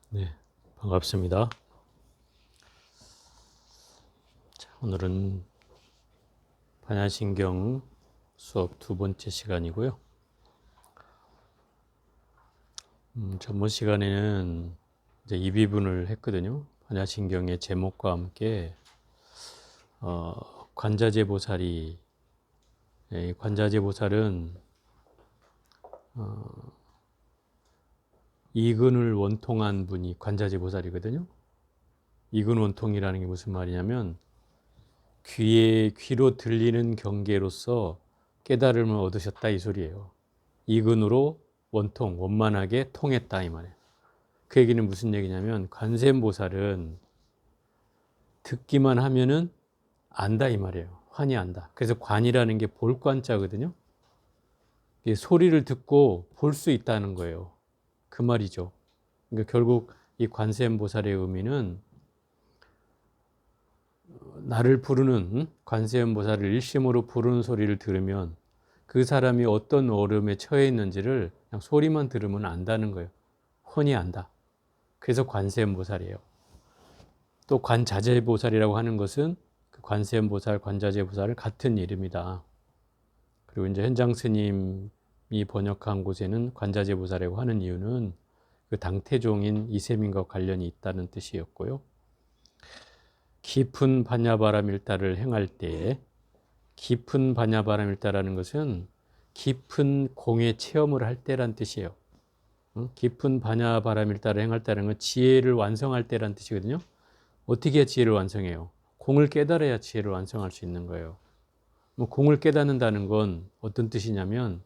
네, 반갑습니다. 자, 오늘은 반야신경 수업 두 번째 시간이고요. 전번 시간에는 이제 이 비분을 했거든요. 반야신경의 제목과 함께 관자재보살이, 이 관자재보살은 이근을 원통한 분이 관자재보살이거든요. 이근 원통이라는 게 무슨 말이냐면 귀로 들리는 경계로서 깨달음을 얻으셨다 이 소리예요. 이근으로 원통, 원만하게 통했다 이 말이에요. 그 얘기는 무슨 얘기냐면 관세음보살은 듣기만 하면은 안다 이 말이에요. 환히 안다. 그래서 관이라는 게 볼 관자거든요. 소리를 듣고 볼 수 있다는 거예요. 그 말이죠. 그러니까 결국 이 관세음보살의 의미는 나를 부르는 관세음보살을 일심으로 부르는 소리를 들으면 그 사람이 어떤 어려움에 처해 있는지를 그냥 소리만 들으면 안다는 거예요. 훤히 안다. 그래서 관세음보살이에요. 또 관자재보살이라고 하는 것은 그 관세음보살, 관자재보살을 같은 이름이다. 그리고 이제 현장 스님이 번역한 곳에는 관자재보살이라고 하는 이유는 그 당태종인 이세민과 관련이 있다는 뜻이었고요. 깊은 반야바라밀다를 행할 때에 깊은 반야바라밀다라는 것은 깊은 공의 체험을 할 때란 뜻이에요. 깊은 반야바라밀다를 행할 때라는 건 지혜를 완성할 때란 뜻이거든요. 어떻게 지혜를 완성해요? 공을 깨달아야 지혜를 완성할 수 있는 거예요. 뭐 공을 깨닫는다는 건 어떤 뜻이냐면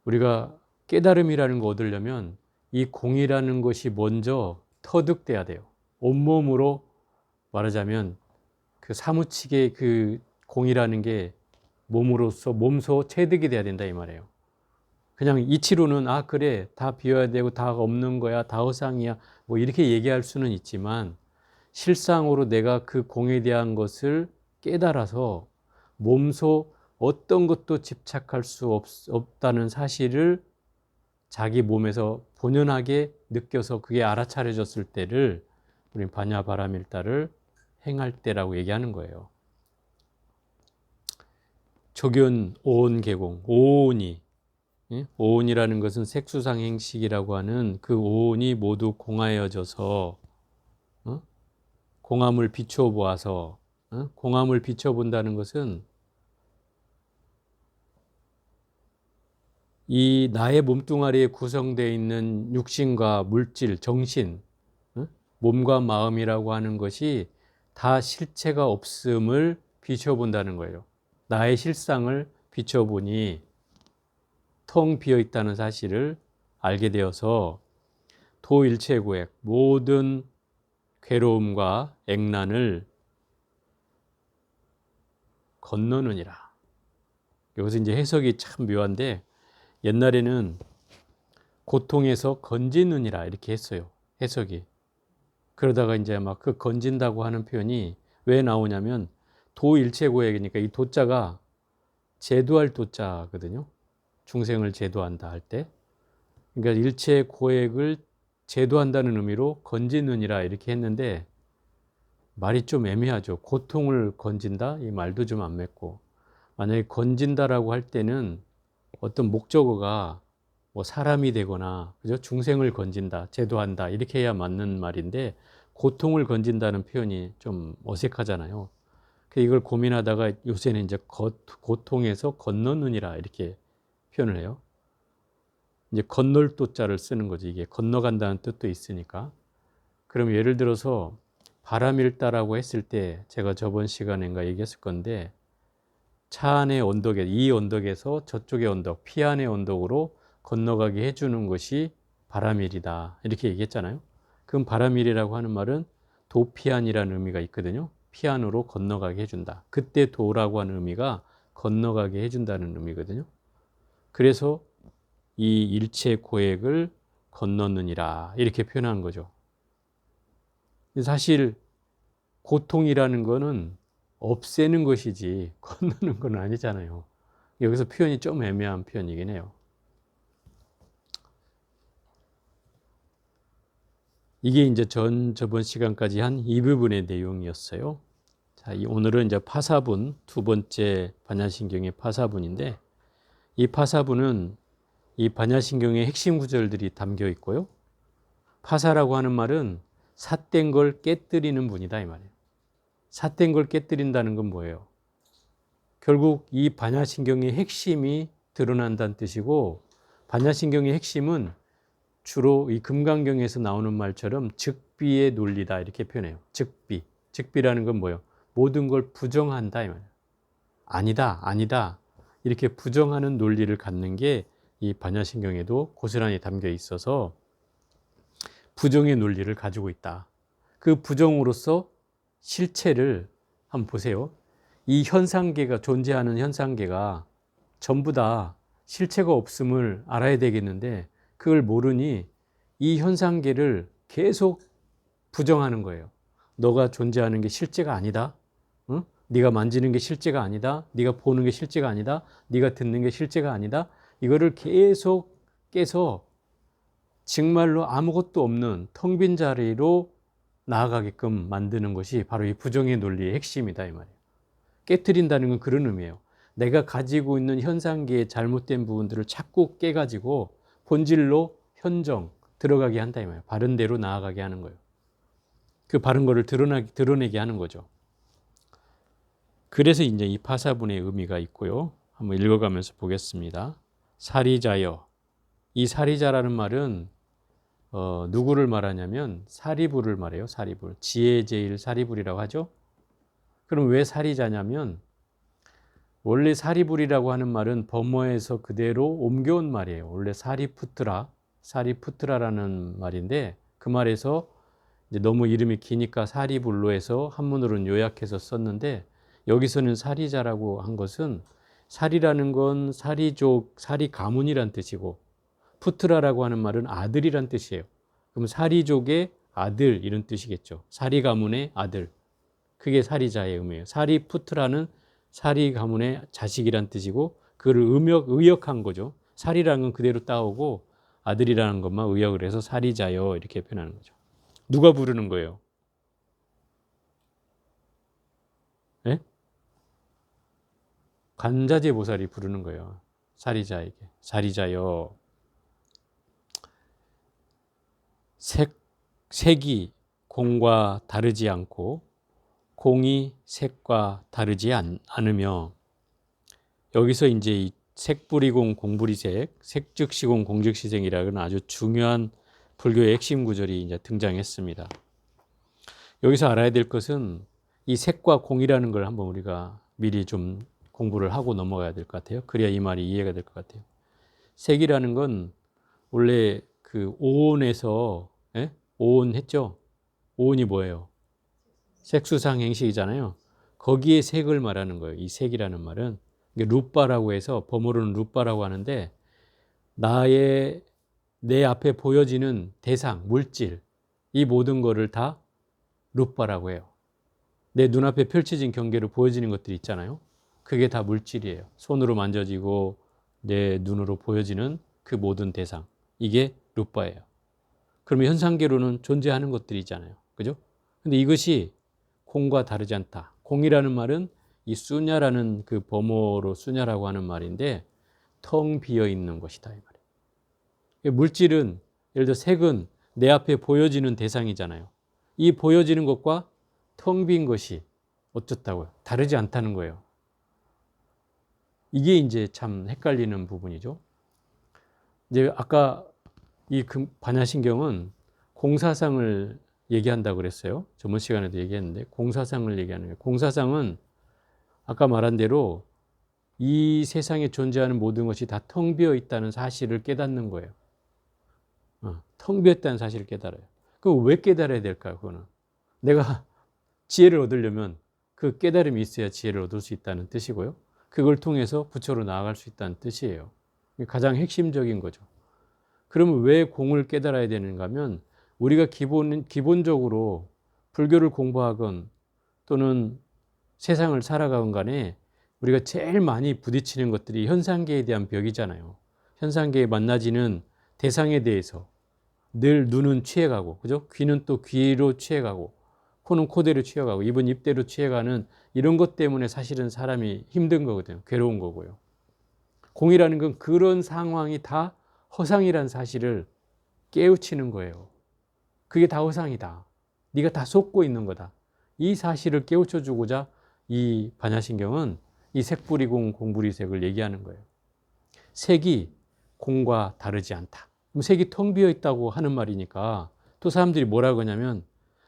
우리가 깨달음이라는 거 얻으려면 이 공이라는 것이 먼저 터득돼야 돼요. 온몸으로 말하자면 그 사무치게 그 공이라는 게 몸으로서 몸소 체득이 돼야 된다 이 말이에요. 그냥 이치로는 아 그래 다 비워야 되고 다 없는 거야 다 허상이야 뭐 이렇게 얘기할 수는 있지만 실상으로 내가 그 공에 대한 것을 깨달아서 몸소 어떤 것도 집착할 수 없다는 사실을 자기 몸에서 본연하게 느껴서 그게 알아차려졌을 때를 우리 반야바라밀다를 행할 때라고 얘기하는 거예요. 조견 오온계공, 오온이 오온이라는 것은 색수상행식이라고 하는 그 오온이 모두 공하여져서 공함을 비춰보아서 공함을 비춰본다는 것은 이 나의 몸뚱아리에 구성되어 있는 육신과 물질, 정신, 몸과 마음이라고 하는 것이 다 실체가 없음을 비춰본다는 거예요. 나의 실상을 비춰보니 텅 비어 있다는 사실을 알게 되어서 도일체구액 모든 괴로움과 액난을 건너느니라. 여기서 이제 해석이 참 묘한데 옛날에는 고통에서 건지느니라 이렇게 했어요. 해석이. 그러다가 이제 막 그 건진다고 하는 표현이 왜 나오냐면 도일체고액이니까 이 도자가 제도할 도자거든요. 중생을 제도한다 할 때. 그러니까 일체 고액을 제도한다는 의미로 건지느니라 이렇게 했는데 말이 좀 애매하죠. 고통을 건진다? 이 말도 좀 안 맺고. 만약에 건진다라고 할 때는 어떤 목적어가 뭐 사람이 되거나 그죠? 중생을 건진다, 제도한다 이렇게 해야 맞는 말인데 고통을 건진다는 표현이 좀 어색하잖아요. 이걸 고민하다가 요새는 이제 고통에서 건너느니라 이렇게 표현을 해요. 이제 건널 도자를 쓰는 거지. 이게 건너간다는 뜻도 있으니까. 그럼 예를 들어서 바람일다라고 했을 때 제가 저번 시간인가 얘기했을 건데 차 안의 언덕에 이 언덕에서 저쪽의 언덕 피안의 언덕으로 건너가게 해주는 것이 바람일이다 이렇게 얘기했잖아요. 그럼 바람일이라고 하는 말은 도피안이라는 의미가 있거든요. 피안으로 건너가게 해준다. 그때 도라고 하는 의미가 건너가게 해준다는 의미거든요. 그래서 이 일체 고액을 건너느니라 이렇게 표현한 거죠. 사실 고통이라는 거는 없애는 것이지 건너는 건 아니잖아요. 여기서 표현이 좀 애매한 표현이긴 해요. 이게 이제 저번 시간까지 한 이 부분의 내용이었어요. 자, 오늘은 이제 파사분, 두 번째 반야신경의 파사분인데, 이 파사분은 이 반야신경의 핵심 구절들이 담겨 있고요. 파사라고 하는 말은 삿된 걸 깨뜨리는 분이다 이 말이에요. 삿된 걸 깨뜨린다는 건 뭐예요? 결국 이 반야신경의 핵심이 드러난다는 뜻이고, 반야신경의 핵심은 주로 이 금강경에서 나오는 말처럼 즉비의 논리다 이렇게 표현해요. 즉비. 즉비라는 건 뭐예요? 모든 걸 부정한다 이 말이에요. 아니다 이렇게 부정하는 논리를 갖는 게 이 반야신경에도 고스란히 담겨 있어서 부정의 논리를 가지고 있다. 그 부정으로서 실체를 한번 보세요. 이 현상계가, 존재하는 현상계가 전부 다 실체가 없음을 알아야 되겠는데, 그걸 모르니 이 현상계를 계속 부정하는 거예요. 너가 존재하는 게 실제가 아니다. 응? 네가 만지는 게 실제가 아니다. 네가 보는 게 실제가 아니다. 네가 듣는 게 실제가 아니다. 이거를 계속 깨서 정말로 아무것도 없는 텅 빈 자리로 나아가게끔 만드는 것이 바로 이 부정의 논리의 핵심이다 이 말이에요. 깨트린다는 건 그런 의미예요. 내가 가지고 있는 현상계의 잘못된 부분들을 자꾸 깨가지고 본질로 현정 들어가게 한다 이 말이에요. 바른 대로 나아가게 하는 거예요. 그 바른 거를 드러내게 하는 거죠. 그래서 이제 이 파사분의 의미가 있고요. 한번 읽어가면서 보겠습니다. 사리자여. 이 사리자라는 말은 누구를 말하냐면 사리불을 말해요. 사리불. 지혜제일 사리불이라고 하죠. 그럼 왜 사리자냐면, 원래 사리불이라고 하는 말은 버머에서 그대로 옮겨온 말이에요. 원래 사리푸트라라는 말인데, 그 말에서 이제 너무 이름이 기니까 사리불로 해서 한문으로는 요약해서 썼는데, 여기서는 사리자라고 한 것은, 사리라는 건 사리족, 사리 가문이란 뜻이고, 푸트라라고 하는 말은 아들이란 뜻이에요. 그럼 사리족의 아들 이런 뜻이겠죠. 사리 가문의 아들. 그게 사리자의 의미예요. 사리푸트라는 사리 가문의 자식이란 뜻이고, 그를 의역한 거죠. 사리라는 건 그대로 따오고 아들이라는 것만 의역을 해서 사리자여 이렇게 표현하는 거죠. 누가 부르는 거예요? 네? 관자재 보살이 부르는 거예요. 사리자에게. 사리자여. 색이 공과 다르지 않고 공이 색과 다르지 않으며, 여기서 이제 이 색불이공 공불이색, 색즉시공 공즉시색이라는 아주 중요한 불교의 핵심 구절이 이제 등장했습니다. 여기서 알아야 될 것은 이 색과 공이라는 걸 한번 우리가 미리 좀 공부를 하고 넘어가야 될 것 같아요. 그래야 이 말이 이해가 될 것 같아요. 색이라는 건 원래 그 오온에서 오온 했죠? 오온이 뭐예요? 색수상 행식이잖아요. 거기에 색을 말하는 거예요. 이 색이라는 말은. 루빠라고 해서 버모로는 루빠라고 하는데, 내 앞에 보여지는 대상, 물질, 이 모든 거를 다 루빠라고 해요. 내 눈앞에 펼쳐진 경계로 보여지는 것들이 있잖아요. 그게 다 물질이에요. 손으로 만져지고 내 눈으로 보여지는 그 모든 대상, 이게 루빠예요. 그러면 현상계로는 존재하는 것들이잖아요. 그죠? 근데 이것이 공과 다르지 않다. 공이라는 말은 이 수냐라는 그 버모로 수냐라고 하는 말인데, 텅 비어 있는 것이다 이 말이에요. 물질은, 예를 들어 색은 내 앞에 보여지는 대상이잖아요. 이 보여지는 것과 텅 빈 것이 어떻다고요? 다르지 않다는 거예요. 이게 이제 참 헷갈리는 부분이죠. 이제 아까 이 반야신경은 공사상을 얘기한다고 그랬어요. 저번 시간에도 얘기했는데, 공사상을 얘기하는 거예요. 공사상은 아까 말한 대로 이 세상에 존재하는 모든 것이 다 텅 비어 있다는 사실을 깨닫는 거예요. 텅 비어 있다는 사실을 깨달아요. 그럼 왜 깨달아야 될까요? 그거는 내가 지혜를 얻으려면 그 깨달음이 있어야 지혜를 얻을 수 있다는 뜻이고요. 그걸 통해서 부처로 나아갈 수 있다는 뜻이에요. 가장 핵심적인 거죠. 그러면 왜 공을 깨달아야 되는가 하면, 우리가 기본적으로 불교를 공부하건 또는 세상을 살아가건 간에 우리가 제일 많이 부딪히는 것들이 현상계에 대한 벽이잖아요. 현상계에 만나지는 대상에 대해서, 늘 눈은 취해가고, 그죠? 귀는 또 귀로 취해가고, 코는 코대로 취해가고, 입은 입대로 취해가는 이런 것 때문에 사실은 사람이 힘든 거거든요. 괴로운 거고요. 공이라는 건 그런 상황이 다 허상이라는 사실을 깨우치는 거예요. 그게 다 허상이다. 네가 다 속고 있는 거다. 이 사실을 깨우쳐 주고자 이 반야신경은 이 색불이공 공불이색을 얘기하는 거예요. 색이 공과 다르지 않다. 그럼 색이 텅 비어 있다고 하는 말이니까 또 사람들이 뭐라고 하냐면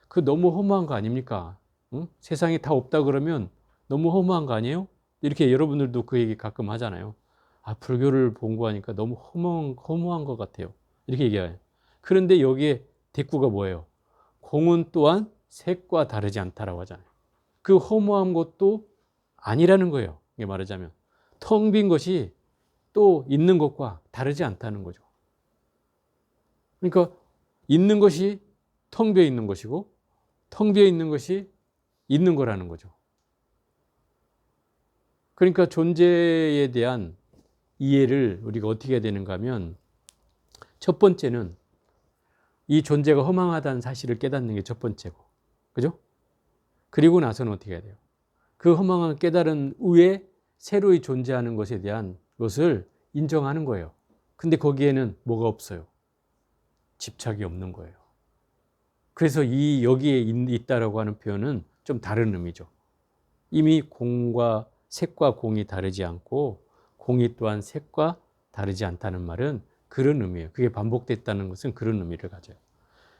그 너무 허무한 거 아닙니까? 응? 세상에 다 없다 그러면 너무 허무한 거 아니에요? 이렇게 여러분들도 그 얘기 가끔 하잖아요. 아, 불교를 본거하니까 너무 허무한 것 같아요. 이렇게 얘기해요. 그런데 여기에 대꾸가 뭐예요? 공은 또한 색과 다르지 않다라고 하잖아요. 그 허무한 것도 아니라는 거예요. 이게 말하자면 텅 빈 것이 또 있는 것과 다르지 않다는 거죠. 그러니까 있는 것이 텅 비어 있는 것이고 텅 비어 있는 것이 있는 거라는 거죠. 그러니까 존재에 대한 이해를 우리가 어떻게 해야 되는가 하면 첫 번째는 이 존재가 허망하다는 사실을 깨닫는 게 첫 번째고, 그죠? 그리고 나서는 어떻게 해야 돼요? 그 허망을 깨달은 후에 새로이 존재하는 것에 대한 것을 인정하는 거예요. 근데 거기에는 뭐가 없어요? 집착이 없는 거예요. 그래서 이 여기에 있다라고 하는 표현은 좀 다른 의미죠. 이미 공과 색과 공이 다르지 않고 공이 또한 색과 다르지 않다는 말은 그런 의미예요. 그게 반복됐다는 것은 그런 의미를 가져요.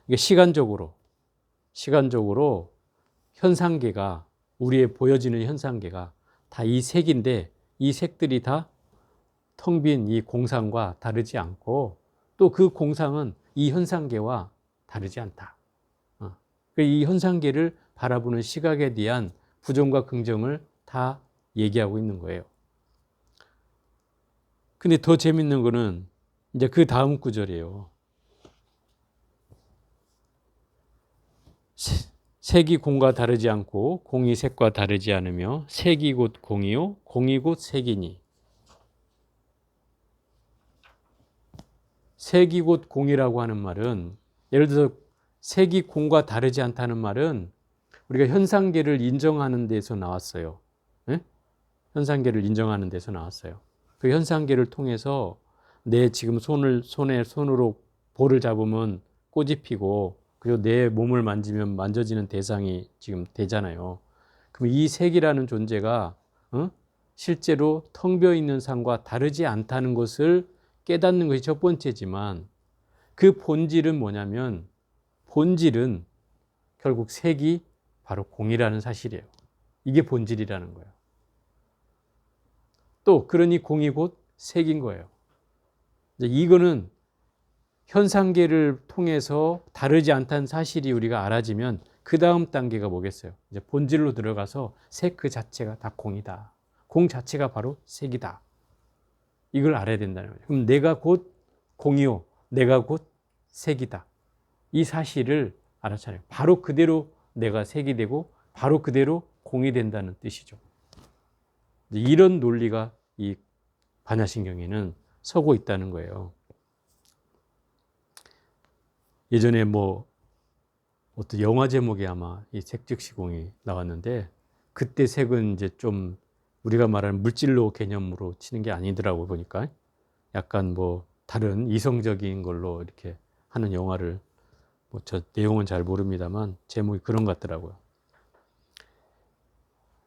이게 시간적으로 현상계가 우리의 보여지는 현상계가 다 이 색인데 이 색들이 다 텅 빈 이 공상과 다르지 않고 또 그 공상은 이 현상계와 다르지 않다. 이 현상계를 바라보는 시각에 대한 부정과 긍정을 다 얘기하고 있는 거예요. 근데 더 재밌는 거는 이제 그 다음 구절이에요. 색이 공과 다르지 않고 공이 색과 다르지 않으며 색이 곧 공이요 공이 곧 색이니. 색이 곧 공이라고 하는 말은 예를 들어서 색이 공과 다르지 않다는 말은 우리가 현상계를 인정하는 데서 나왔어요. 네? 현상계를 인정하는 데서 나왔어요. 그 현상계를 통해서 내 지금 손으로 볼을 잡으면 꽃이 피고 그리고 내 몸을 만지면 만져지는 대상이 지금 되잖아요. 그럼 이 색이라는 존재가 실제로 텅 비어 있는 상과 다르지 않다는 것을 깨닫는 것이 첫 번째지만 그 본질은 뭐냐면 본질은 결국 색이 바로 공이라는 사실이에요. 이게 본질이라는 거예요. 또 그러니 공이 곧 색인 거예요. 이거는 현상계를 통해서 다르지 않다는 사실이 우리가 알아지면 그 다음 단계가 뭐겠어요? 이제 본질로 들어가서 색 그 자체가 다 공이다. 공 자체가 바로 색이다. 이걸 알아야 된다는 거예요. 그럼 내가 곧 공이요. 내가 곧 색이다. 이 사실을 알아차려요. 바로 그대로 내가 색이 되고 바로 그대로 공이 된다는 뜻이죠. 이런 논리가 이 반야신경에는 서고 있다는 거예요. 예전에 어떤 영화 제목에 아마 이 색즉시공이 나왔는데 그때 색은 이제 좀 우리가 말하는 물질로 개념으로 치는 게 아니더라고 보니까 약간 다른 이성적인 걸로 이렇게 하는 영화를 저 내용은 잘 모릅니다만 제목이 그런 것 같더라고요.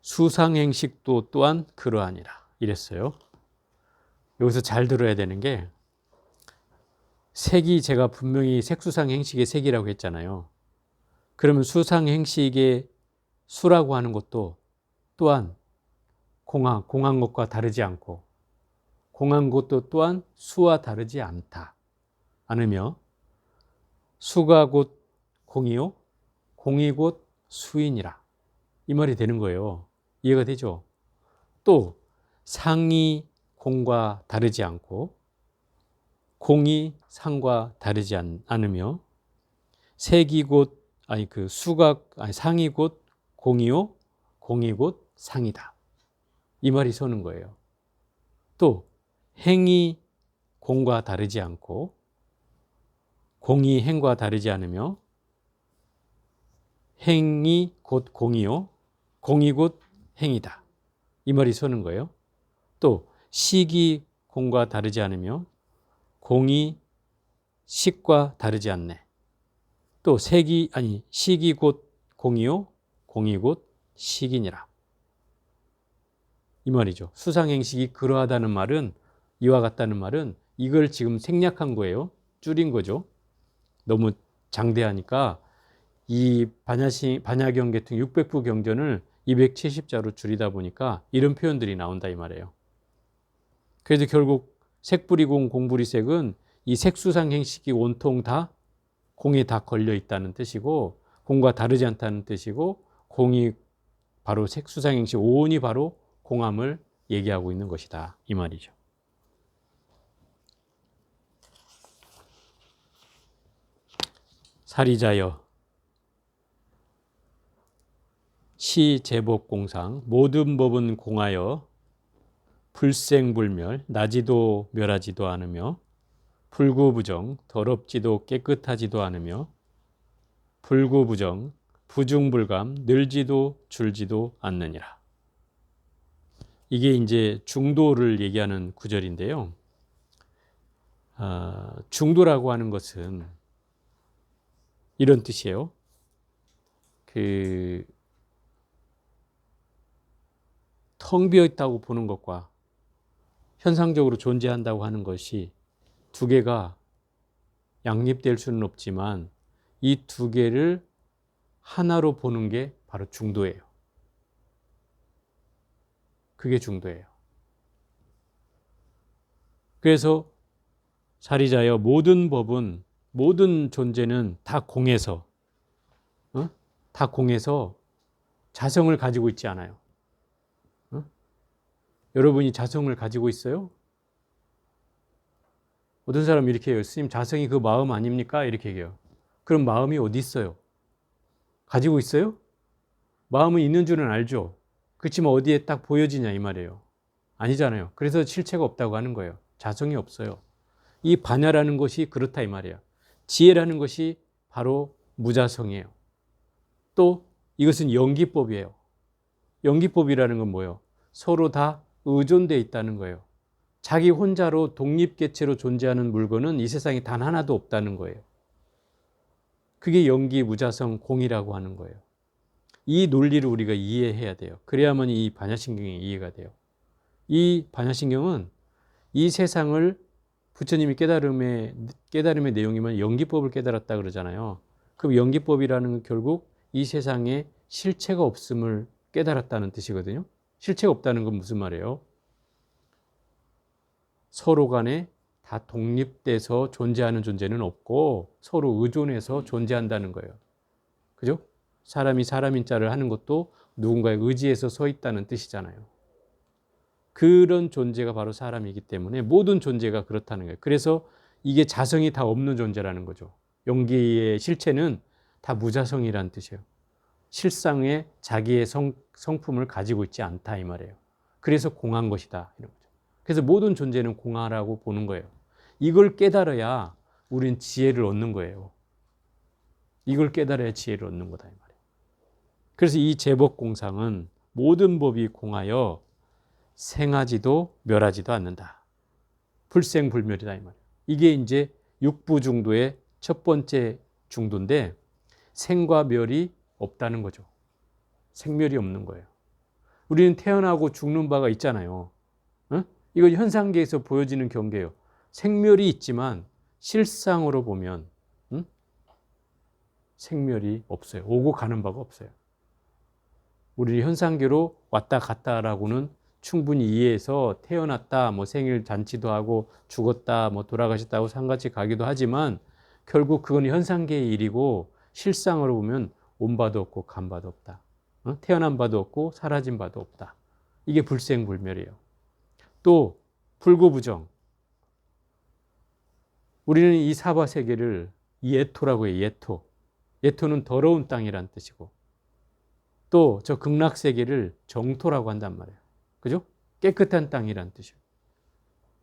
수상행식도 또한 그러하니라 이랬어요. 여기서 잘 들어야 되는 게 색이 제가 분명히 색수상행식의 색이라고 했잖아요. 그러면 수상행식의 수라고 하는 것도 또한 공한 것과 다르지 않고 공한 것도 또한 수와 다르지 않으며 수가 곧 공이요 공이 곧 수이니라 이 말이 되는 거예요. 이해가 되죠? 또 상이 공과 다르지 않고 공이 상과 다르지 않으며 색이 곧 상이 곧 공이요 공이 곧 상이다. 이 말이 서는 거예요. 또 행이 공과 다르지 않고 공이 행과 다르지 않으며 행이 곧 공이요 공이 곧 행이다. 이 말이 서는 거예요. 또 식이 공과 다르지 않으며 공이 식과 다르지 않네. 또 식이 곧 공이요 공이 곧 식이니라. 이 말이죠. 수상행식이 그러하다는 말은, 이와 같다는 말은 이걸 지금 생략한 거예요. 줄인 거죠. 너무 장대하니까 이 반야경 계통 600부 경전을 270자로 줄이다 보니까 이런 표현들이 나온다 이 말이에요. 그래서 결국 색불이공 공불이색은 이 색수상행식이 온통 다 공에 다 걸려 있다는 뜻이고, 공과 다르지 않다는 뜻이고, 공이 바로 색수상행식 오온이 바로 공함을 얘기하고 있는 것이다 이 말이죠. 사리자여 시제법공상 모든 법은 공하여 불생불멸 나지도 멸하지도 않으며 불구부정 더럽지도 깨끗하지도 않으며 불구부정 부중불감 늘지도 줄지도 않느니라. 이게 이제 중도를 얘기하는 구절인데요. 중도라고 하는 것은 이런 뜻이에요. 텅 비어 있다고 보는 것과 현상적으로 존재한다고 하는 것이 두 개가 양립될 수는 없지만 이 두 개를 하나로 보는 게 바로 중도예요. 그게 중도예요. 그래서 사리자여 모든 법은, 모든 존재는 다 공에서 자성을 가지고 있지 않아요. 여러분이 자성을 가지고 있어요? 어떤 사람이 이렇게 해요. 스님, 자성이 그 마음 아닙니까? 이렇게 얘기해요. 그럼 마음이 어디 있어요? 가지고 있어요? 마음은 있는 줄은 알죠. 그렇지만 어디에 딱 보여지냐 이 말이에요. 아니잖아요. 그래서 실체가 없다고 하는 거예요. 자성이 없어요. 이 반야라는 것이 그렇다 이 말이에요. 지혜라는 것이 바로 무자성이에요. 또 이것은 연기법이에요. 연기법이라는 건 뭐예요? 서로 다 의존되어 있다는 거예요. 자기 혼자로 독립개체로 존재하는 물건은 이 세상에 단 하나도 없다는 거예요. 그게 연기, 무자성, 공이라고 하는 거예요. 이 논리를 우리가 이해해야 돼요. 그래야만 이 반야신경이 이해가 돼요. 이 반야신경은 이 세상을 부처님이 깨달음의 내용이면 연기법을 깨달았다 그러잖아요. 그럼 연기법이라는 건 결국 이 세상에 실체가 없음을 깨달았다는 뜻이거든요. 실체가 없다는 건 무슨 말이에요? 서로 간에 다 독립돼서 존재하는 존재는 없고 서로 의존해서 존재한다는 거예요. 그죠? 사람이 사람인 자를 하는 것도 누군가의 의지에서 서 있다는 뜻이잖아요. 그런 존재가 바로 사람이기 때문에 모든 존재가 그렇다는 거예요. 그래서 이게 자성이 다 없는 존재라는 거죠. 연기의 실체는 다 무자성이라는 뜻이에요. 실상에 자기의 성품을 가지고 있지 않다 이 말이에요. 그래서 공한 것이다 이런 거죠. 그래서 모든 존재는 공하라고 보는 거예요. 이걸 깨달아야 우린 지혜를 얻는 거예요. 이걸 깨달아야 지혜를 얻는 거다 이 말이에요. 그래서 이 제법공상은 모든 법이 공하여 생하지도 멸하지도 않는다. 불생불멸이다 이 말이에요. 이게 이제 육부중도의 첫 번째 중도인데 생과 멸이 없다는 거죠. 생멸이 없는 거예요. 우리는 태어나고 죽는 바가 있잖아요. 이건 현상계에서 보여지는 경계예요. 생멸이 있지만 실상으로 보면 생멸이 없어요. 오고 가는 바가 없어요. 우리 현상계로 왔다 갔다라고는 충분히 이해해서 태어났다, 뭐 생일 잔치도 하고 죽었다, 뭐 돌아가셨다고 상같이 가기도 하지만 결국 그건 현상계의 일이고 실상으로 보면 온 바도 없고 간 바도 없다. 태어난 바도 없고 사라진 바도 없다. 이게 불생불멸이에요. 또 불구부정. 우리는 이 사바세계를 예토라고 해요. 예토. 예토는 더러운 땅이란 뜻이고 또 저 극락세계를 정토라고 한단 말이에요. 그죠? 깨끗한 땅이란 뜻이에요.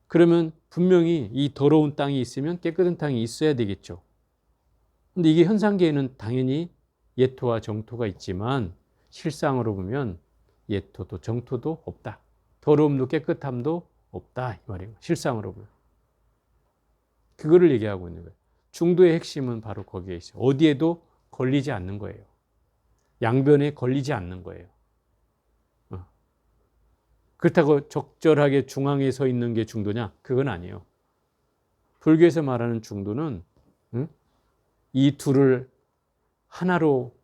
그러면 분명히 이 더러운 땅이 있으면 깨끗한 땅이 있어야 되겠죠. 근데 이게 현상계에는 당연히 예토와 정토가 있지만 실상으로 보면 예토도 정토도 없다. 더러움도 깨끗함도 없다 이 말이에요. 실상으로 보면. 그거를 얘기하고 있는 거예요. 중도의 핵심은 바로 거기에 있어요. 어디에도 걸리지 않는 거예요. 양변에 걸리지 않는 거예요. 그렇다고 적절하게 중앙에 서 있는 게 중도냐? 그건 아니에요. 불교에서 말하는 중도는 이 둘을 하나로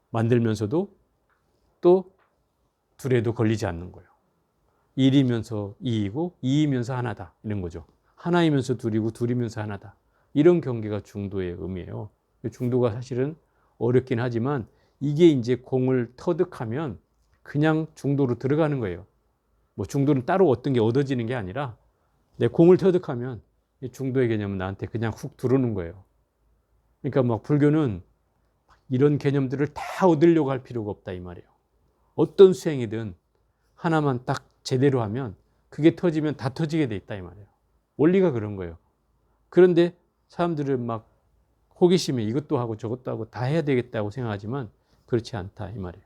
만들면서도 또 둘에도 걸리지 않는 거예요. 일이면서 이이고 이이면서 하나다 이런 거죠. 하나이면서 둘이고 둘이면서 하나다. 이런 경계가 중도의 의미예요. 중도가 사실은 어렵긴 하지만 이게 이제 공을 터득하면 그냥 중도로 들어가는 거예요. 뭐 중도는 따로 어떤 게 얻어지는 게 아니라 내 공을 터득하면 이 중도의 개념은 나한테 그냥 훅 들어오는 거예요. 그러니까 막 불교는 이런 개념들을 다 얻으려고 할 필요가 없다 이 말이에요. 어떤 수행이든 하나만 딱 제대로 하면 그게 터지면 다 터지게 돼 있다 이 말이에요. 원리가 그런 거예요. 그런데 사람들은 막 호기심에 이것도 하고 저것도 하고 다 해야 되겠다고 생각하지만 그렇지 않다 이 말이에요.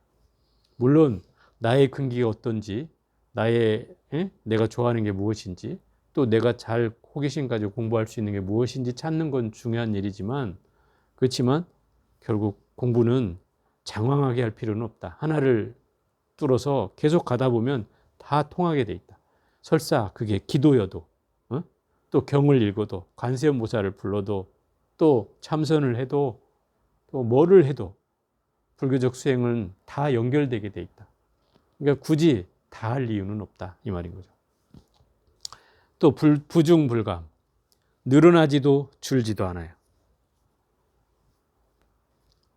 물론 나의 근기가 어떤지, 내가 좋아하는 게 무엇인지, 또 내가 잘 호기심 가지고 공부할 수 있는 게 무엇인지 찾는 건 중요한 일이지만, 그렇지만 결국 공부는 장황하게 할 필요는 없다. 하나를 뚫어서 계속 가다 보면 다 통하게 돼 있다. 설사 그게 기도여도, 또 경을 읽어도, 관세음보살을 불러도, 또 참선을 해도, 또 뭐를 해도 불교적 수행은 다 연결되게 돼 있다. 그러니까 굳이 다 할 이유는 없다 이 말인 거죠. 또 부중불감, 늘어나지도 줄지도 않아요.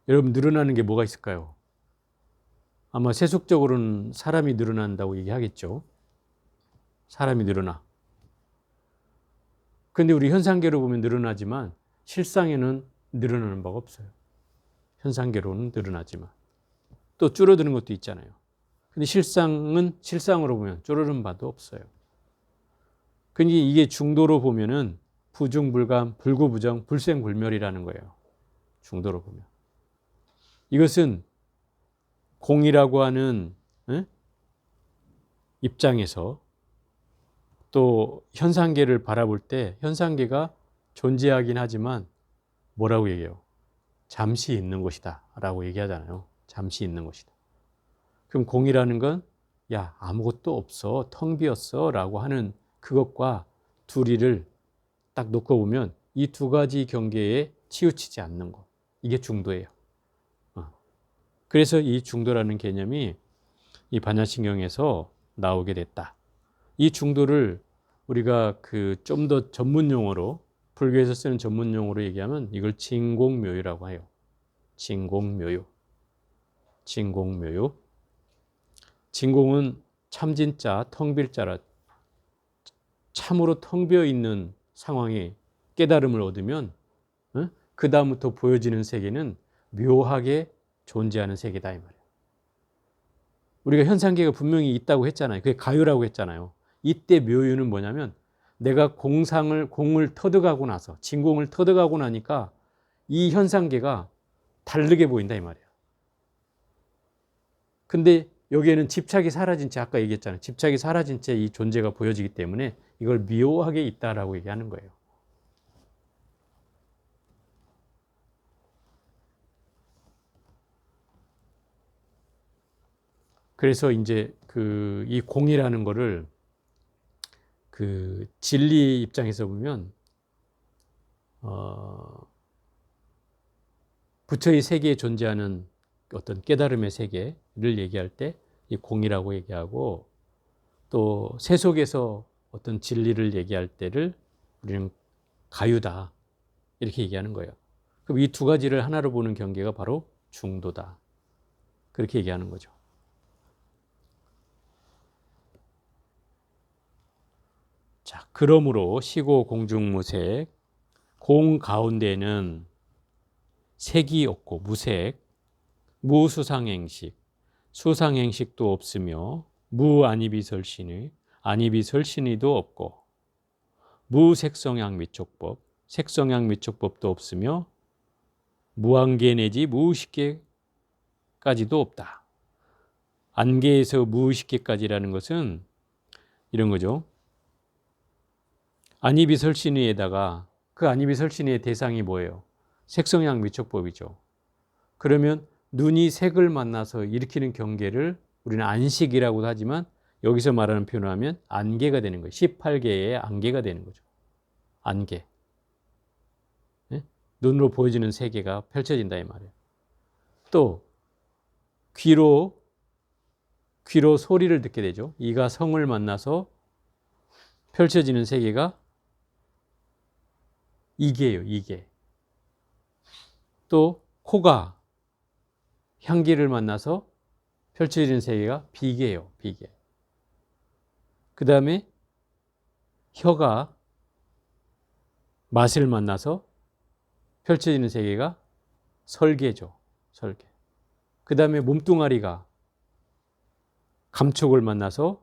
여러분 늘어나는 게 뭐가 있을까요? 아마 세속적으로는 사람이 늘어난다고 얘기하겠죠. 사람이 늘어나. 그런데 우리 현상계로 보면 늘어나지만 실상에는 늘어나는 바가 없어요. 현상계로는 늘어나지만 또 줄어드는 것도 있잖아요. 근데 실상은 실상으로 보면 줄어드는 바도 없어요. 그러니까 이게 중도로 보면은 부중불감, 불구부정, 불생불멸이라는 거예요. 중도로 보면. 이것은 공이라고 하는 입장에서 또 현상계를 바라볼 때 현상계가 존재하긴 하지만 뭐라고 얘기해요? 잠시 있는 것이다 라고 얘기하잖아요. 잠시 있는 것이다. 그럼 공이라는 건 야 아무것도 없어 텅 비었어 라고 하는 그것과 둘이를 딱 놓고 보면 이 두 가지 경계에 치우치지 않는 것, 이게 중도예요. 그래서 이 중도라는 개념이 이 반야신경에서 나오게 됐다. 이 중도를 우리가 그 좀 더 전문 용어로 불교에서 쓰는 전문 용어로 얘기하면 이걸 진공묘유라고 해요. 진공묘유. 진공묘유. 진공은 참진자, 텅빌자라 참으로 텅 비어 있는 상황에 깨달음을 얻으면 그 다음부터 보여지는 세계는 묘하게 존재하는 세계다 이 말이에요. 우리가 현상계가 분명히 있다고 했잖아요. 그게 가요라고 했잖아요. 이때 묘유는 뭐냐면 내가 공을 터득하고 나서 진공을 터득하고 나니까 이 현상계가 다르게 보인다 이 말이에요. 근데 여기에는 집착이 사라진 채 아까 얘기했잖아요. 집착이 사라진 채 이 존재가 보여지기 때문에 이걸 묘하게 있다라고 얘기하는 거예요. 그래서 이제 이 공이라는 거를 그 진리 입장에서 보면 부처의 세계에 존재하는 어떤 깨달음의 세계를 얘기할 때 이 공이라고 얘기하고 또 세속에서 어떤 진리를 얘기할 때를 우리는 가유다 이렇게 얘기하는 거예요. 그럼 이 두 가지를 하나로 보는 경계가 바로 중도다. 그렇게 얘기하는 거죠. 자, 그러므로 시고 공중무색, 공 가운데는 색이 없고 무색, 무수상행식, 수상행식도 없으며 무안이비설신의, 안이비설신의도 없고 무색성향 미촉법, 색성향 미촉법도 없으며 무한계 내지 무의식계까지도 없다. 안계에서 무의식계까지라는 것은 이런 거죠. 안이비설신의에다가 그 안이비설신의의 대상이 뭐예요? 색성양 미촉법이죠. 그러면 눈이 색을 만나서 일으키는 경계를 우리는 안식이라고도 하지만 여기서 말하는 표현을 하면 안계가 되는 거예요. 18개의 안계가 되는 거죠. 안계. 네? 눈으로 보여지는 세계가 펼쳐진다 이 말이에요. 또 귀로 소리를 듣게 되죠. 이가 성을 만나서 펼쳐지는 세계가 이계예요. 이계. 또 코가 향기를 만나서 펼쳐지는 세계가 비계예요. 비계. 그 다음에 혀가 맛을 만나서 펼쳐지는 세계가 설계죠. 설계. 그 다음에 몸뚱아리가 감촉을 만나서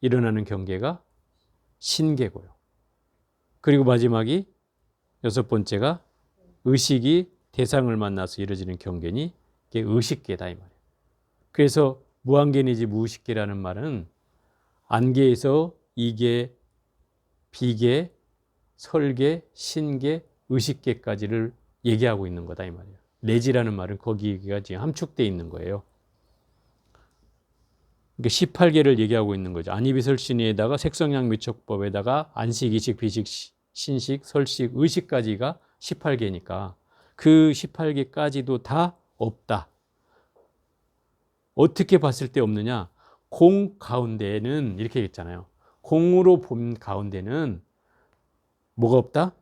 일어나는 경계가 신계고요. 그리고 마지막이 여섯 번째가 의식이 대상을 만나서 이루어지는 경계니 이게 의식계다 이 말이에요. 그래서 무한계 내지 무의식계라는 말은 안계에서 이계, 비계, 설계, 신계, 의식계까지를 얘기하고 있는 거다 이 말이에요. 내지라는 말은 거기가 지금 함축되어 있는 거예요. 그러니까 18개를 얘기하고 있는 거죠. 안이비설신의에다가 색성양 미촉법에다가 안식, 이식, 비식, 신식, 설식, 의식까지가 18개니까 그 18개까지도 다 없다. 어떻게 봤을 때 없느냐? 공 가운데는 이렇게 했잖아요. 공으로 본 가운데는 뭐가 없다?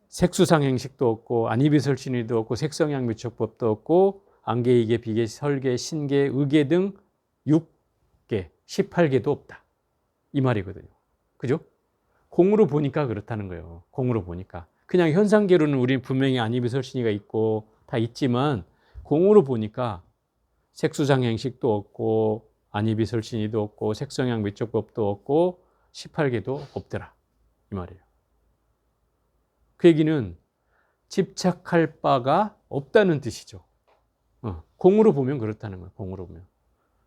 색수상행식도 없고 안이비설신의도 없고 색성양 미촉법도 없고 안계, 이계, 비계, 설계, 신계, 의계 등 6개, 18개도 없다. 이 말이거든요. 그죠? 공으로 보니까 그렇다는 거예요. 공으로 보니까. 그냥 현상계로는 우리는 분명히 안이비설신의가 있고 다 있지만 공으로 보니까 색수상행식도 없고 안이비설신의도 없고 색성양 미촉법도 없고 18개도 없더라. 이 말이에요. 그 얘기는 집착할 바가 없다는 뜻이죠. 공으로 보면 그렇다는 거예요. 공으로 보면.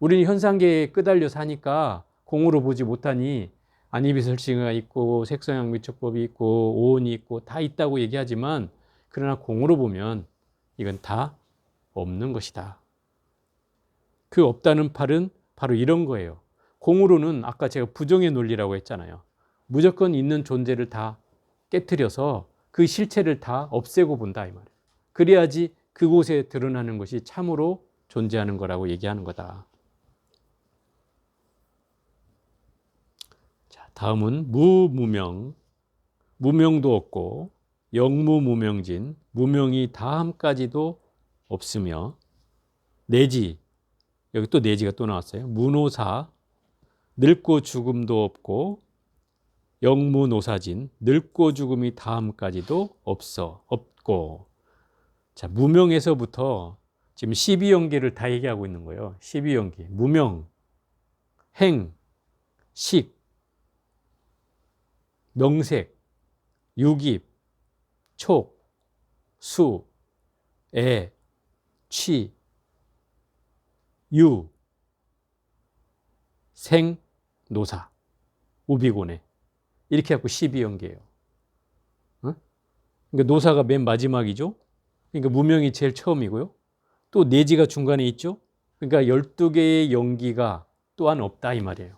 우리는 현상계에 끄달려 사니까 공으로 보지 못하니 안이비설신의가 있고 색성양 미촉법이 있고 오온이 있고 다 있다고 얘기하지만 그러나 공으로 보면 이건 다 없는 것이다. 그 없다는 팔은 바로 이런 거예요. 공으로는 아까 제가 부정의 논리라고 했잖아요. 무조건 있는 존재를 다 깨트려서 그 실체를 다 없애고 본다 이 말이에요. 그래야지 그곳에 드러나는 것이 참으로 존재하는 거라고 얘기하는 거다. 자, 다음은 무무명. 무명도 없고 영무무명진, 무명이 다함까지도 없으며 내지, 여기 또 내지가 또 나왔어요. 무노사, 늙고 죽음도 없고 영무노사진, 늙고 죽음이 다음까지도 없고. 자, 무명에서부터 지금 12연계를 다 얘기하고 있는 거예요. 12연계. 무명, 행, 식, 명색, 유깁, 촉, 수, 애, 취, 유, 생, 노사, 우비고네. 이렇게 해갖고 12연계예요. 그러니까 노사가 맨 마지막이죠. 그러니까 무명이 제일 처음이고요. 또 내지가 중간에 있죠. 그러니까 12개의 연기가 또한 없다 이 말이에요.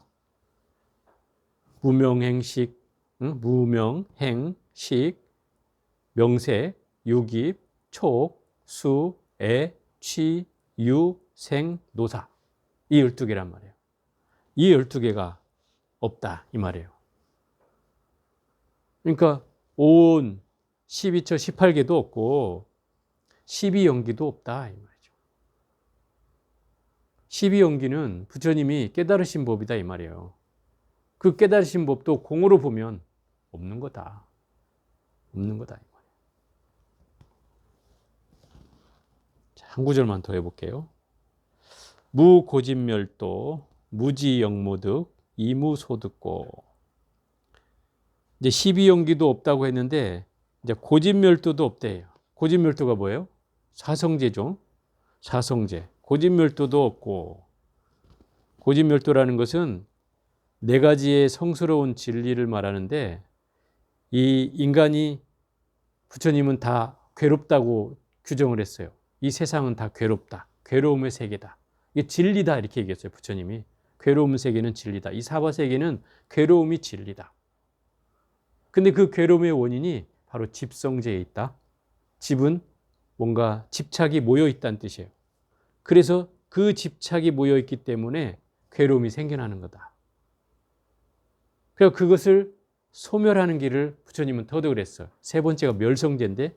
무명행식, 무명행식, 명색, 유깁, 촉, 수, 애, 취, 유, 생, 노사. 이 12개란 말이에요. 이 12개가 없다 이 말이에요. 그러니까 온 12처 18개도 없고 12연기도 없다 이 말이죠. 12연기는 부처님이 깨달으신 법이다 이 말이에요. 그 깨달으신 법도 공으로 보면 없는 거다. 없는 거다 이 말이에요. 자, 한 구절만 더 해볼게요. 무고진멸도 무지영무득 이무소득고. 이제 12연기도 없다고 했는데 이제 고진멸도도 없대요. 고진멸도가 뭐예요? 사성제죠. 사성제. 고집멸도도 없고, 고집멸도라는 것은 네 가지의 성스러운 진리를 말하는데, 이 인간이, 부처님은 다 괴롭다고 규정을 했어요. 이 세상은 다 괴롭다. 괴로움의 세계다. 이게 진리다 이렇게 얘기했어요. 부처님이. 괴로움 세계는 진리다. 이 사바 세계는 괴로움이 진리다. 근데 그 괴로움의 원인이 바로 집성제에 있다. 집은 뭔가 집착이 모여 있다는 뜻이에요. 그래서 그 집착이 모여 있기 때문에 괴로움이 생겨나는 거다. 그래서 그것을 소멸하는 길을 부처님은 터득을 했어요. 세 번째가 멸성제인데,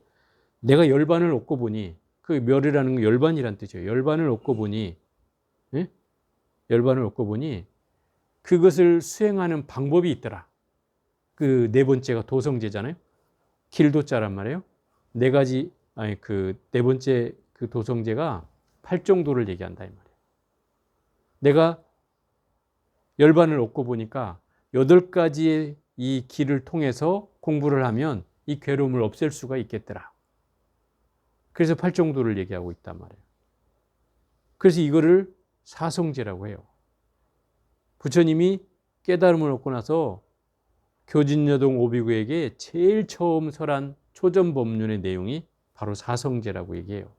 내가 열반을 얻고 보니, 그 멸이라는 건 열반이란 뜻이에요. 열반을 얻고 보니, 예? 열반을 얻고 보니 그것을 수행하는 방법이 있더라. 그 네 번째가 도성제잖아요. 길도자란 말이에요. 네 가지, 아니 그 네 번째 그 도성제가 팔정도를 얘기한다 이 말이에요. 내가 열반을 얻고 보니까 8가지의 이 길을 통해서 공부를 하면 이 괴로움을 없앨 수가 있겠더라. 그래서 팔정도를 얘기하고 있단 말이에요. 그래서 이거를 사성제라고 해요. 부처님이 깨달음을 얻고 나서 교진여동 오비구에게 제일 처음 설한 초전법륜의 내용이 바로 사성제라고 얘기해요.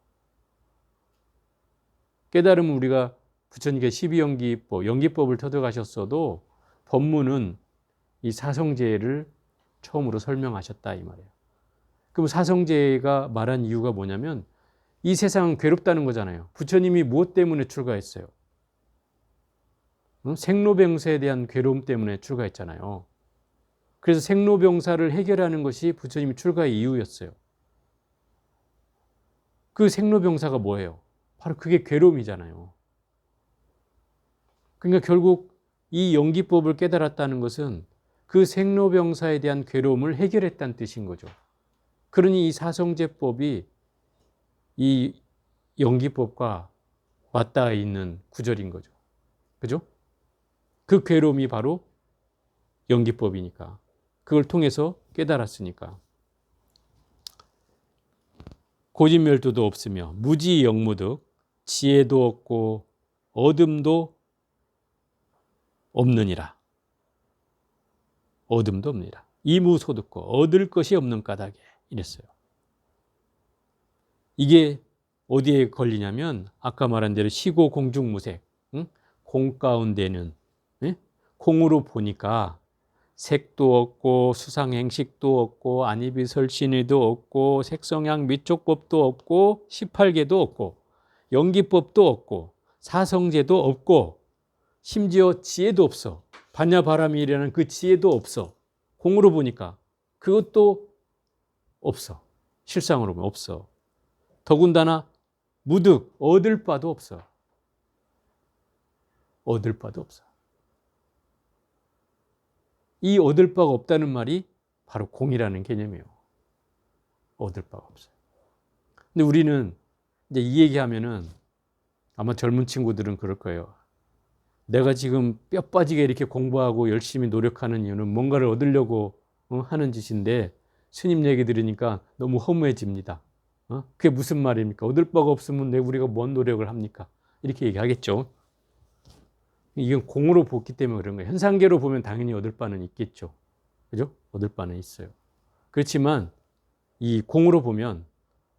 깨달음은 우리가 부처님께 12연기법, 연기법을 터득하셨어도 법문은 이 사성제를 처음으로 설명하셨다 이 말이에요. 그럼 사성제가 말한 이유가 뭐냐면 이 세상은 괴롭다는 거잖아요. 부처님이 무엇 때문에 출가했어요? 생로병사에 대한 괴로움 때문에 출가했잖아요. 그래서 생로병사를 해결하는 것이 부처님 출가의 이유였어요. 그 생로병사가 뭐예요? 바로 그게 괴로움이잖아요. 그러니까 결국 이 연기법을 깨달았다는 것은 그 생로병사에 대한 괴로움을 해결했다는 뜻인 거죠. 그러니 이 사성제법이 이 연기법과 맞닿아 있는 구절인 거죠. 그죠? 그 괴로움이 바로 연기법이니까. 그걸 통해서 깨달았으니까. 고진멸도도 없으며 무지영무득, 지혜도 없고 어둠도 없느니라. 어둠도 없느니라. 이무소득고 얻을 것이 없는 까닭에 이랬어요. 이게 어디에 걸리냐면 아까 말한 대로 시고 공중무색, 공 가운데는 공으로 보니까 색도 없고 수상행식도 없고 안이비설신의도 없고 색성향 미촉법도 없고 18개도 없고 연기법도 없고 사성제도 없고 심지어 지혜도 없어. 반야바람이라는 그 지혜도 없어. 공으로 보니까 그것도 없어. 실상으로 보면 없어. 더군다나 무득, 얻을 바도 없어. 얻을 바도 없어. 이 얻을 바가 없다는 말이 바로 공이라는 개념이에요. 얻을 바가 없어요. 근데 우리는 이제 이 얘기하면은 아마 젊은 친구들은 그럴 거예요. 내가 지금 뼈 빠지게 이렇게 공부하고 열심히 노력하는 이유는 뭔가를 얻으려고 하는 짓인데 스님 얘기 들으니까 너무 허무해집니다. 그게 무슨 말입니까? 얻을 바가 없으면 우리가 뭔 노력을 합니까? 이렇게 얘기하겠죠. 이건 공으로 보기 때문에 그런 거예요. 현상계로 보면 당연히 얻을 바는 있겠죠. 그죠? 얻을 바는 있어요. 그렇지만 이 공으로 보면,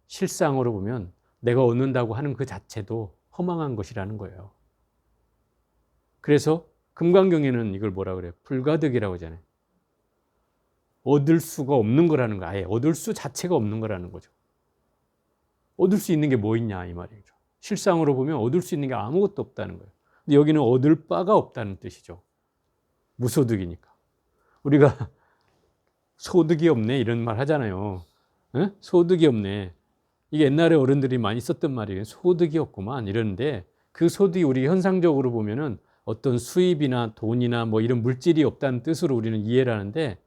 실상으로 보면 내가 얻는다고 하는 그 자체도 허망한 것이라는 거예요. 그래서 금강경에는 이걸 뭐라 그래요? 불가득이라고 하잖아요. 얻을 수가 없는 거라는 거예요. 아예 얻을 수 자체가 없는 거라는 거죠. 얻을 수 있는 게 뭐 있냐 이 말이죠. 실상으로 보면 얻을 수 있는 게 아무것도 없다는 거예요. 근데 여기는 얻을 바가 없다는 뜻이죠. 무소득이니까. 우리가 소득이 없네 이런 말 하잖아요. 에? 소득이 없네. 이게 옛날에 어른들이 많이 썼던 말이에요. 소득이 없구만 이러는데 그 소득이 우리 현상적으로 보면은 어떤 수입이나 돈이나 뭐 이런 물질이 없다는 뜻으로 우리는 이해를 하는데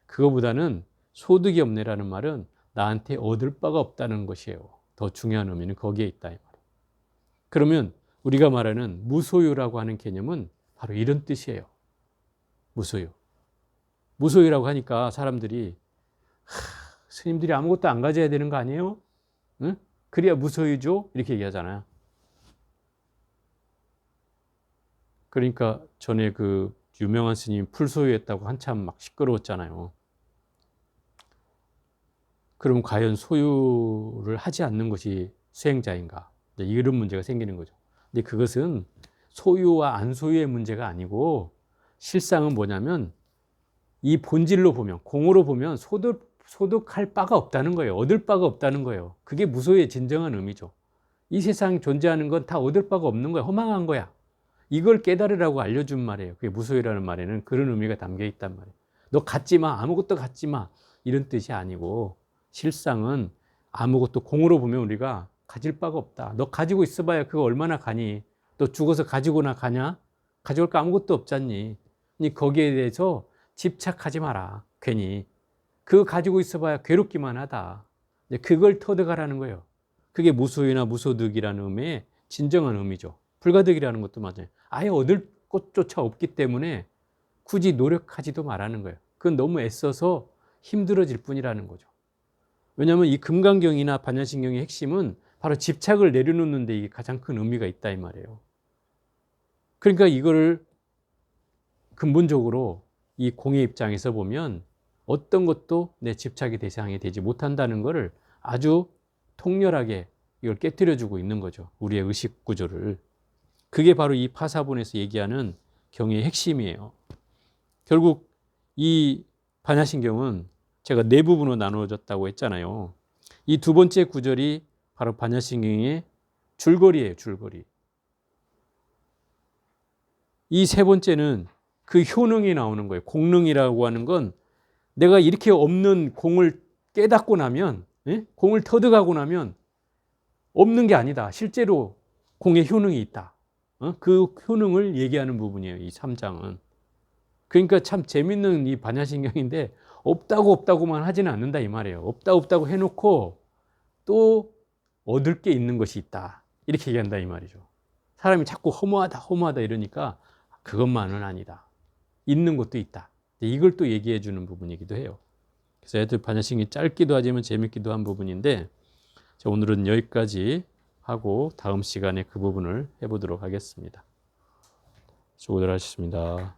그거보다는 소득이 없네라는 말은 나한테 얻을 바가 없다는 것이에요. 더 중요한 의미는 거기에 있다 이 말이에요. 그러면 우리가 말하는 무소유라고 하는 개념은 바로 이런 뜻이에요. 무소유. 무소유라고 하니까 사람들이 스님들이 아무것도 안 가져야 되는 거 아니에요? 응? 그래야 무소유죠. 이렇게 얘기하잖아요. 그러니까 전에 그 유명한 스님 풀소유했다고 한참 막 시끄러웠잖아요. 그럼 과연 소유를 하지 않는 것이 수행자인가? 이런 문제가 생기는 거죠. 근데 그것은 소유와 안 소유의 문제가 아니고 실상은 뭐냐면 이 본질로 보면, 공으로 보면 소득할 바가 없다는 거예요. 얻을 바가 없다는 거예요. 그게 무소유의 진정한 의미죠. 이 세상에 존재하는 건 다 얻을 바가 없는 거야. 허망한 거야. 이걸 깨달으라고 알려준 말이에요. 그게 무소유라는 말에는 그런 의미가 담겨 있단 말이에요. 너 갖지 마. 아무것도 갖지 마. 이런 뜻이 아니고 실상은 아무것도 공으로 보면 우리가 가질 바가 없다. 너 가지고 있어봐야 그거 얼마나 가니? 너 죽어서 가지고나 가냐? 가져올 거 아무것도 없잖니. 거기에 대해서 집착하지 마라. 괜히. 그거 가지고 있어봐야 괴롭기만 하다. 그걸 터득하라는 거예요. 그게 무소유나 무소득이라는 의미의 진정한 의미죠. 불가득이라는 것도 맞아요. 아예 얻을 것조차 없기 때문에 굳이 노력하지도 말라는 거예요. 그건 너무 애써서 힘들어질 뿐이라는 거죠. 왜냐하면 이 금강경이나 반야신경의 핵심은 바로 집착을 내려놓는 데 이게 가장 큰 의미가 있다 이 말이에요. 그러니까 이거를 근본적으로 이 공의 입장에서 보면 어떤 것도 내 집착의 대상이 되지 못한다는 것을 아주 통렬하게 이걸 깨뜨려주고 있는 거죠. 우리의 의식 구조를. 그게 바로 이 파사본에서 얘기하는 경의 핵심이에요. 결국 이 반야신경은 제가 네 부분으로 나누어졌다고 했잖아요. 이 두 번째 구절이 바로 반야신경의 줄거리예요. 줄거리. 이 세 번째는 그 효능이 나오는 거예요. 공능이라고 하는 건 내가 이렇게 없는 공을 깨닫고 나면, 공을 터득하고 나면 없는 게 아니다. 실제로 공의 효능이 있다. 그 효능을 얘기하는 부분이에요. 이 3장은. 그러니까 참 재밌는 이 반야신경인데 없다고만 하지는 않는다 이 말이에요. 없다고 해놓고 또 얻을 게 있는 것이 있다. 이렇게 얘기한다 이 말이죠. 사람이 자꾸 허무하다 이러니까 그것만은 아니다. 있는 것도 있다. 이걸 또 얘기해 주는 부분이기도 해요. 그래서 애들 반야신경이 짧기도 하지만 재밌기도 한 부분인데 오늘은 여기까지 하고 다음 시간에 그 부분을 해보도록 하겠습니다. 수고들 하셨습니다.